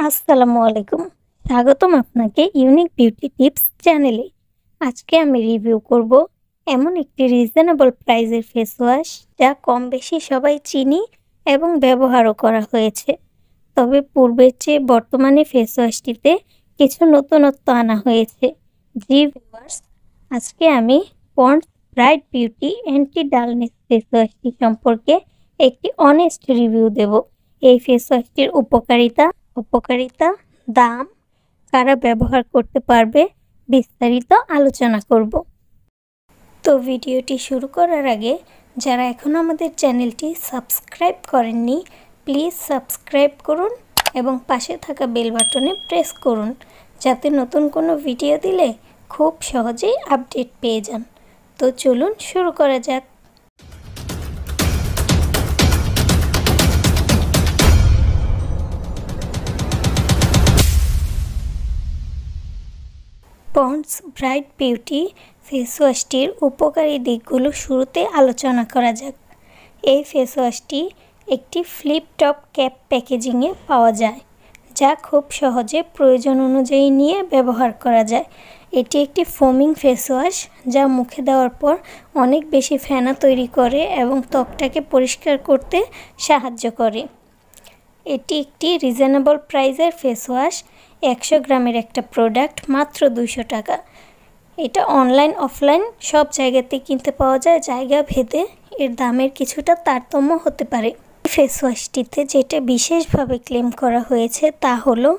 আসসালামু আলাইকুম। স্বাগতম আপনাকে ইউনিক বিউটি টিপস চ্যানেলে। আজকে আমি রিভিউ করব এমন একটি রিজনেবল প্রাইসের ফেস ওয়াশ যা কম বেশি সবাই চিনি এবং ব্যবহারও করা হয়েছে। তবে পূর্বের চেয়ে বর্তমানে ফেস ওয়াশটিতে কিছু নতুনত্ব আনা হয়েছে। জি ভিউয়ার্স, আজকে আমি Pond's bright beauty anti dullness face ওয়াশটি সম্পর্কে একটি অনেস্ট রিভিউ দেব। এই ফেস ওয়াশটির উপকারিতা, দাম, কারা ব্যবহার করতে পারবে, বিস্তারিত আলোচনা করব। তো ভিডিওটি শুরু করার আগে যারা এখনও আমাদের চ্যানেলটি সাবস্ক্রাইব করেননি, প্লিজ সাবস্ক্রাইব করুন এবং পাশে থাকা বেল বাটনে প্রেস করুন, যাতে নতুন কোনো ভিডিও দিলে খুব সহজেই আপডেট পেয়ে যান। তো চলুন শুরু করা যাক। পন্ডস ব্রাইট বিউটি ফেস ওয়াশটির উপকারী দিকগুলো শুরুতে আলোচনা করা যাক। এই ফেস ওয়াশটি একটি ফ্লিপ টপ ক্যাপ প্যাকেজিংয়ে পাওয়া যায়, যা খুব সহজে প্রয়োজন অনুযায়ী নিয়ে ব্যবহার করা যায়। এটি একটি ফোমিং ফেস ওয়াশ যা মুখে দেওয়ার পর অনেক বেশি ফেনা তৈরি করে এবং ত্বকটাকে পরিষ্কার করতে সাহায্য করে। এটি একটি রিজনেবল প্রাইসের ফেস ওয়াশ। 100 গ্রামের একটা প্রোডাক্ট মাত্র 200 টাকা। এটা অনলাইন অফলাইন সব জায়গাতে কিনতে পাওয়া যায়। জায়গা ভেদে এর দামের কিছুটা তারতম্য হতে পারে। ফেস ওয়াশটিতে যেটা বিশেষভাবে ক্লেম করা হয়েছে তা হলো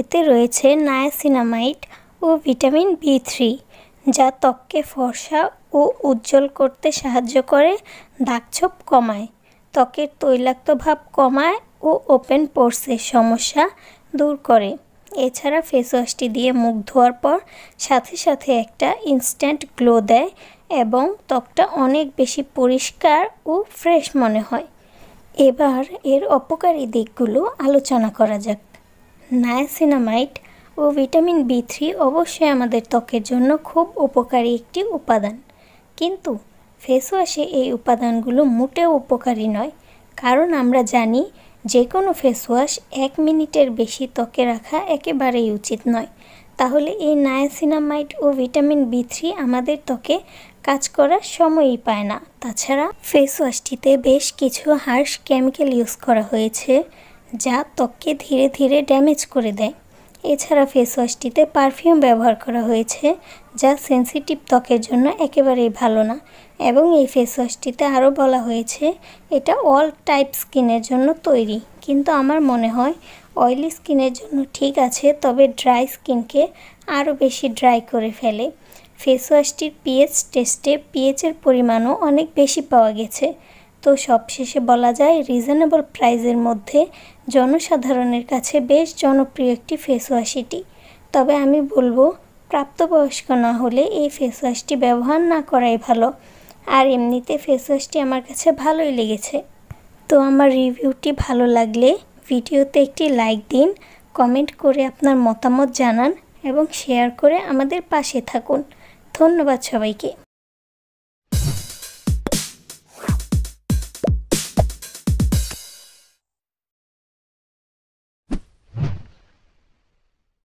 এতে রয়েছে নায়াসিনামাইড ও ভিটামিন B3, যা ত্বককে ফর্সা ও উজ্জ্বল করতে সাহায্য করে, দাগছোপ কমায়, ত্বকের তৈলাক্ত ভাব কমায় ও ওপেন পোরসের সমস্যা দূর করে। এছাড়া ফেস ওয়াশটি দিয়ে মুখ ধোয়ার পর সাথে সাথে একটা ইনস্ট্যান্ট গ্লো দেয় এবং ত্বকটা অনেক বেশি পরিষ্কার ও ফ্রেশ মনে হয়। এবার এর অপকারী দিকগুলো আলোচনা করা যাক। নায়াসিনামাইড ও ভিটামিন B3 অবশ্যই আমাদের ত্বকের জন্য খুব উপকারী একটি উপাদান, কিন্তু ফেস ওয়াশে এই উপাদানগুলো মোটেও উপকারী নয়। কারণ আমরা জানি যে কোনো ফেস ওয়াশ 1 মিনিটের বেশি ত্বকে রাখা একেবারেই উচিত নয়। তাহলে এই নায়াসিনামাইড ও ভিটামিন B3 আমাদের ত্বকে কাজ করার সময়ই পায় না। তাছাড়া ফেস ওয়াশটিতে বেশ কিছু হার্শ কেমিক্যাল ইউজ করা হয়েছে, যা ত্বককে ধীরে ধীরে ড্যামেজ করে দেয়। এছাড়া ফেস ওয়াশটিতে পারফিউম ব্যবহার করা হয়েছে, যা সেনসিটিভ ত্বকের জন্য একেবারেই ভালো না। এবং এই ফেস ওয়াশটিতে আরও বলা হয়েছে এটা অল টাইপ স্কিনের জন্য তৈরি, কিন্তু আমার মনে হয় অয়েলি স্কিনের জন্য ঠিক আছে, তবে ড্রাই স্কিনকে আরও বেশি ড্রাই করে ফেলে। ফেস ওয়াশটির পিএইচ টেস্টে পিএইচের পরিমাণও অনেক বেশি পাওয়া গেছে। তো সবশেষে বলা যায় রিজনেবল প্রাইসের মধ্যে জনসাধারণের কাছে বেশ জনপ্রিয় একটি ফেস ওয়াশ এটি। তবে আমি বলবো প্রাপ্তবয়স্ক না হলে এই ফেস ওয়াশটি ব্যবহার না করাই ভালো। আর এমনিতে ফেস ওয়াশটি আমার কাছে ভালোই লেগেছে। তো আমার রিভিউটি ভালো লাগলে ভিডিওতে একটি লাইক দিন, কমেন্ট করে আপনার মতামত জানান এবং শেয়ার করে আমাদের পাশে থাকুন। ধন্যবাদ সবাইকে।